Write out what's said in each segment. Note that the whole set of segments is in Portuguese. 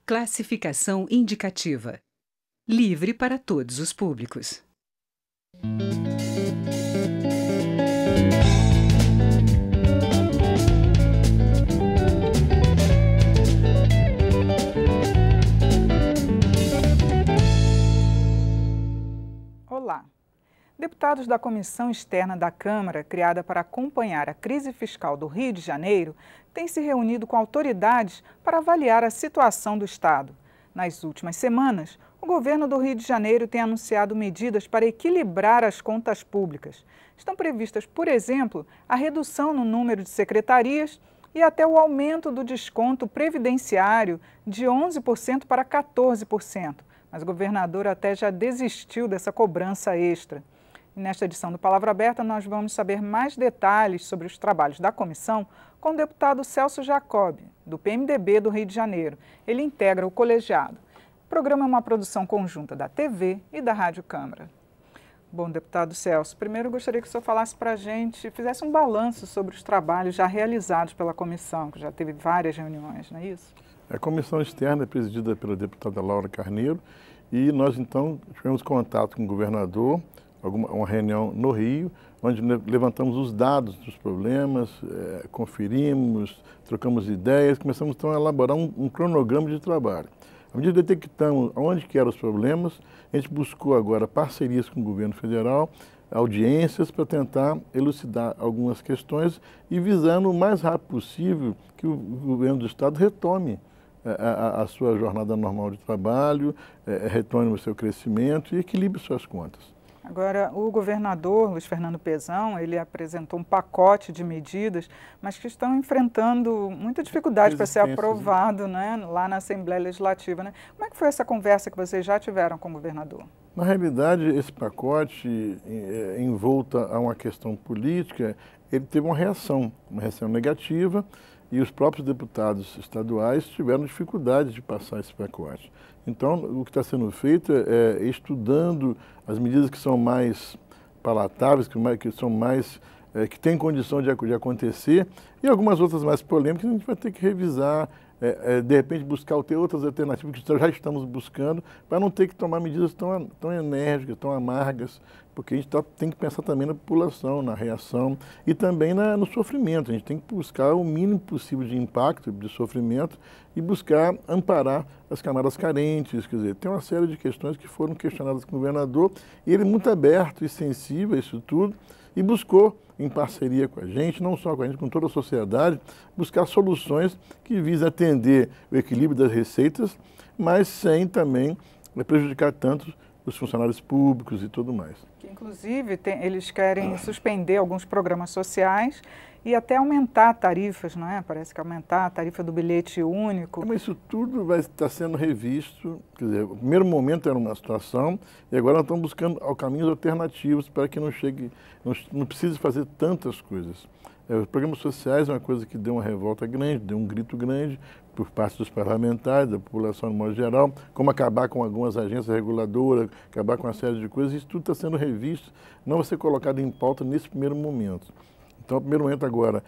Classificação indicativa. Livre para todos os públicos. Olá. Deputados da Comissão Externa da Câmara, criada para acompanhar a crise fiscal do Rio de Janeiro, têm se reunido com autoridades para avaliar a situação do Estado. Nas últimas semanas, o governo do Rio de Janeiro tem anunciado medidas para equilibrar as contas públicas. Estão previstas, por exemplo, a redução no número de secretarias e até o aumento do desconto previdenciário de 11% para 14%. Mas o governador até já desistiu dessa cobrança extra. E nesta edição do Palavra Aberta, nós vamos saber mais detalhes sobre os trabalhos da comissão com o deputado Celso Jacob, do PMDB do Rio de Janeiro. Ele integra o colegiado. O programa é uma produção conjunta da TV e da Rádio Câmara. Bom, deputado Celso, primeiro eu gostaria que o senhor falasse para a gente, fizesse um balanço sobre os trabalhos já realizados pela comissão, que já teve várias reuniões, não é isso? A comissão externa é presidida pela deputada Laura Carneiro e nós, então, tivemos contato com o governador, uma reunião no Rio, onde levantamos os dados dos problemas, conferimos, trocamos ideias, começamos, então, a elaborar um cronograma de trabalho. À medida que detectamos onde que eram os problemas, a gente buscou agora parcerias com o governo federal, audiências para tentar elucidar algumas questões e visando o mais rápido possível que o governo do Estado retome a sua jornada normal de trabalho, retome o seu crescimento e equilibre suas contas. Agora, o governador Luiz Fernando Pezão, ele apresentou um pacote de medidas, mas que estão enfrentando muita dificuldade para ser aprovado, né, lá na Assembleia Legislativa, né? Como é que foi essa conversa que vocês já tiveram com o governador? Na realidade, esse pacote, envolta a uma questão política, ele teve uma reação negativa, e os próprios deputados estaduais tiveram dificuldade de passar esse pacote. Então, o que está sendo feito é estudando as medidas que são mais palatáveis, que são mais, que têm condição de acontecer, e algumas outras mais polêmicas a gente vai ter que revisar, de repente buscar outras alternativas que já estamos buscando, para não ter que tomar medidas tão enérgicas, tão amargas, porque a gente tem que pensar também na população, na reação e também no sofrimento. A gente tem que buscar o mínimo possível de impacto, de sofrimento e buscar amparar as camadas carentes. Quer dizer, tem uma série de questões que foram questionadas com o governador e ele muito aberto e sensível a isso tudo e buscou, em parceria com a gente, não só com a gente, com toda a sociedade, buscar soluções que visem atender o equilíbrio das receitas, mas sem também prejudicar tanto os funcionários públicos e tudo mais. Que, inclusive, eles querem suspender alguns programas sociais e até aumentar tarifas, não é? Parece que aumentar a tarifa do bilhete único. Mas isso tudo vai estar sendo revisto. Quer dizer, o primeiro momento era uma situação e agora nós estamos buscando caminhos alternativos para que não precise fazer tantas coisas. Os programas sociais é uma coisa que deu uma revolta grande, deu um grito grande por parte dos parlamentares, da população no modo geral, como acabar com algumas agências reguladoras, acabar com uma série de coisas. Isso tudo está sendo revisto, não vai ser colocado em pauta nesse primeiro momento. Então, o primeiro momento agora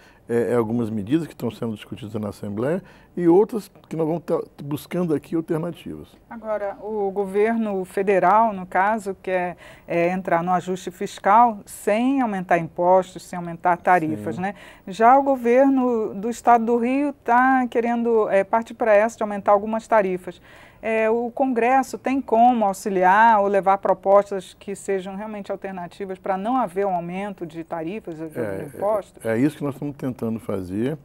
algumas medidas que estão sendo discutidas na Assembleia e outras que nós vamos estar buscando aqui alternativas. Agora, o governo federal, no caso, quer entrar no ajuste fiscal sem aumentar impostos, sem aumentar tarifas, né? Já o governo do Estado do Rio está querendo partir para essa de aumentar algumas tarifas. O Congresso tem como auxiliar ou levar propostas que sejam realmente alternativas para não haver um aumento de tarifas ou de impostos? É isso que nós estamos tentando fazer,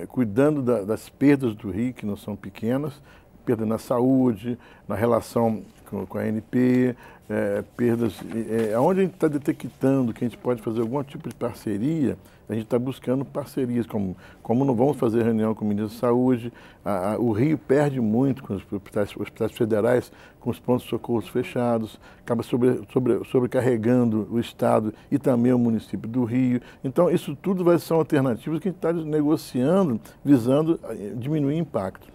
cuidando das perdas do Rio, que não são pequenas, perda na saúde, na relação com a ANP, perdas, onde a gente está detectando que a gente pode fazer algum tipo de parceria, a gente está buscando parcerias, como não vamos fazer reunião com o ministro da Saúde, o Rio perde muito com os hospitais federais, com os pontos de socorro fechados, acaba sobrecarregando o Estado e também o município do Rio. Então, isso tudo são alternativas que a gente está negociando, visando diminuir o impacto.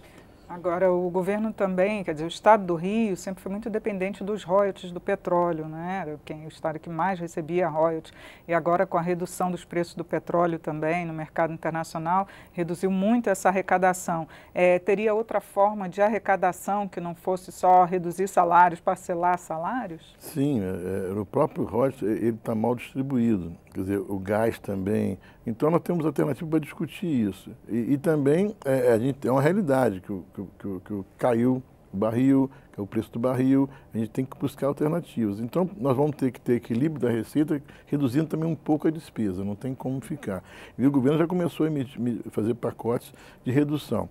Agora, o governo também, quer dizer, o estado do Rio sempre foi muito dependente dos royalties do petróleo, né? Era o estado que mais recebia royalties. E agora, com a redução dos preços do petróleo também no mercado internacional, reduziu muito essa arrecadação. Teria outra forma de arrecadação que não fosse só reduzir salários, parcelar salários? Sim, o próprio royalties ele está mal distribuído. Quer dizer, o gás também. Então, nós temos alternativa para discutir isso. E também, a gente tem uma realidade, que caiu o barril, que é o preço do barril, a gente tem que buscar alternativas. Então, nós vamos ter que ter equilíbrio da receita, reduzindo também um pouco a despesa, não tem como ficar. E o governo já começou a fazer pacotes de redução.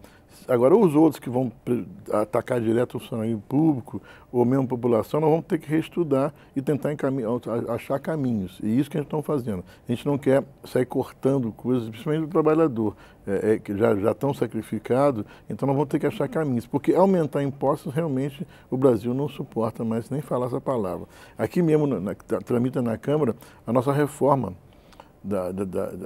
Agora, os outros que vão atacar direto o funcionário público ou mesmo a população, nós vamos ter que reestudar e tentar achar caminhos. E isso que a gente está fazendo. A gente não quer sair cortando coisas, principalmente do trabalhador, que já estão sacrificados, então nós vamos ter que achar caminhos. Porque aumentar impostos, realmente, o Brasil não suporta mais nem falar essa palavra. Aqui mesmo, tramita na Câmara a nossa reforma da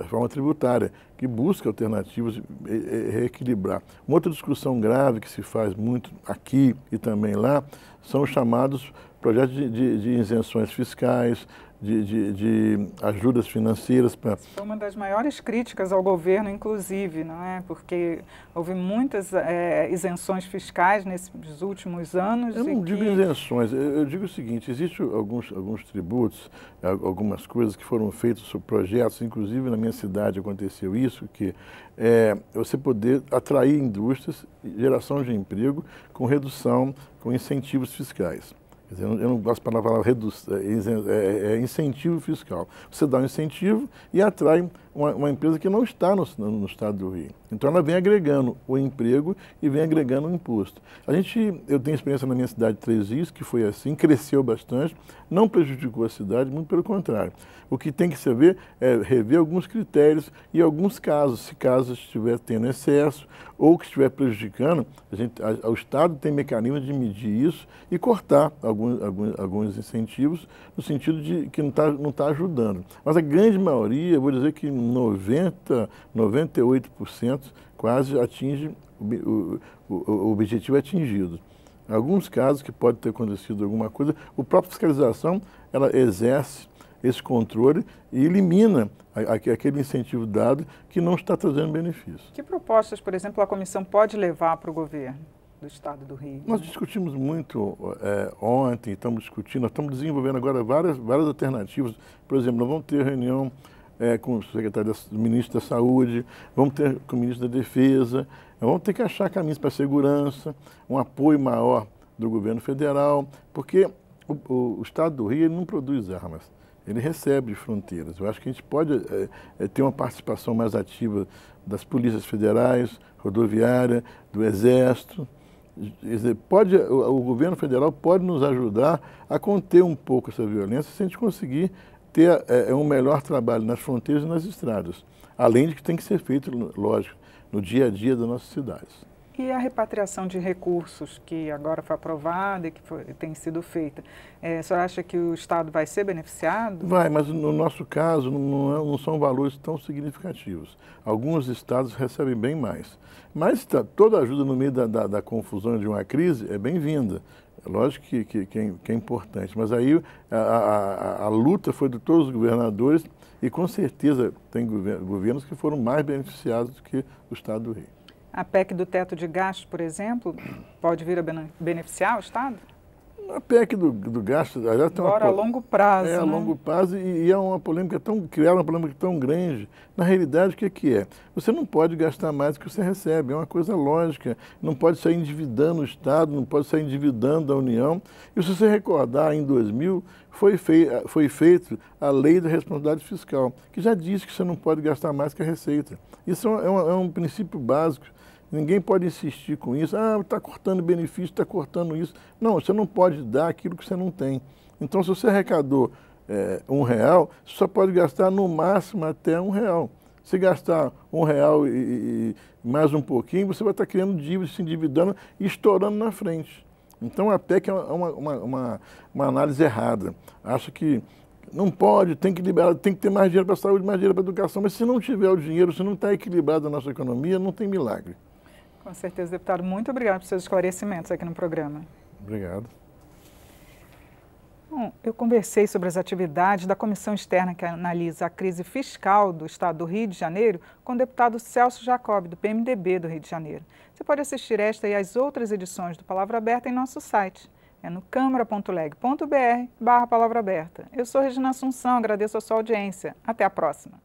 reforma tributária, que busca alternativas e reequilibrar. Uma outra discussão grave que se faz muito aqui e também lá são os chamados projetos de isenções fiscais, de ajudas financeiras para... Foi uma das maiores críticas ao governo, inclusive, não é? Porque houve muitas isenções fiscais nesses últimos anos. Eu não digo isenções, eu digo o seguinte, existem alguns tributos, algumas coisas que foram feitas sobre projetos, inclusive na minha cidade aconteceu isso, que você poder atrair indústrias, geração de emprego com redução, com incentivos fiscais. Eu não gosto da palavra incentivo fiscal. Você dá um incentivo e atrai uma empresa que não está no estado do Rio. Então ela vem agregando o emprego e vem agregando o imposto. Eu tenho experiência na minha cidade de Três Rios, que foi assim, cresceu bastante, não prejudicou a cidade, muito pelo contrário. O que tem que se ver é rever alguns critérios e alguns casos, se caso estiver tendo excesso ou que estiver prejudicando, o Estado tem mecanismos de medir isso e cortar alguns incentivos no sentido de que não está ajudando. Mas a grande maioria, eu vou dizer que 98% quase atinge o objetivo atingido. Em alguns casos que pode ter acontecido alguma coisa, a própria fiscalização ela exerce esse controle e elimina aquele incentivo dado que não está trazendo benefício. Que propostas, por exemplo, a comissão pode levar para o governo do Estado do Rio? Nós discutimos muito ontem, estamos desenvolvendo agora várias alternativas. Por exemplo, nós vamos ter reunião com o secretário do ministro da Saúde, vamos ter com o ministro da Defesa, vamos ter que achar caminhos para a segurança, um apoio maior do governo federal, porque o Estado do Rio ele não produz armas. Ele recebe de fronteiras. Eu acho que a gente pode ter uma participação mais ativa das polícias federais, rodoviária, do Exército. O governo federal pode nos ajudar a conter um pouco essa violência se a gente conseguir ter um melhor trabalho nas fronteiras e nas estradas. Além de que tem que ser feito, lógico, no dia a dia das nossas cidades. E a repatriação de recursos que agora foi aprovada e que tem sido feita, o senhor acha que o Estado vai ser beneficiado? Vai, mas no nosso caso não são valores tão significativos. Alguns estados recebem bem mais. Mas toda ajuda no meio da confusão de uma crise é bem-vinda. É lógico que é importante, mas aí a luta foi de todos os governadores e com certeza tem governos que foram mais beneficiados do que o Estado do Rio. A PEC do teto de gastos, por exemplo, pode vir a beneficiar o Estado? A PEC do gasto... Agora a longo prazo, a longo prazo e é uma polêmica criaram uma polêmica tão grande. Na realidade, o que é? Você não pode gastar mais do que você recebe, é uma coisa lógica. Não pode sair endividando o Estado, não pode sair endividando a União. E se você recordar, em 2000, foi feita a Lei da Responsabilidade Fiscal, que já diz que você não pode gastar mais que a receita. Isso é um princípio básico. Ninguém pode insistir com isso. Está cortando benefício, está cortando isso. Não, você não pode dar aquilo que você não tem. Então, se você arrecadou R$1, você só pode gastar no máximo até R$1. Se gastar R$1 e mais um pouquinho, você vai estar criando dívidas, se endividando e estourando na frente. Então, a PEC é uma análise errada. Acha que não pode, tem que liberar, tem que ter mais dinheiro para a saúde, mais dinheiro para a educação. Mas se não tiver o dinheiro, se não está equilibrado a nossa economia, não tem milagre. Com certeza, deputado. Muito obrigado por seus esclarecimentos aqui no programa. Obrigado. Bom, eu conversei sobre as atividades da comissão externa que analisa a crise fiscal do estado do Rio de Janeiro com o deputado Celso Jacob, do PMDB do Rio de Janeiro. Você pode assistir esta e as outras edições do Palavra Aberta em nosso site. É no câmara.leg.br/Palavra Aberta. Eu sou Regina Assunção, agradeço a sua audiência. Até a próxima.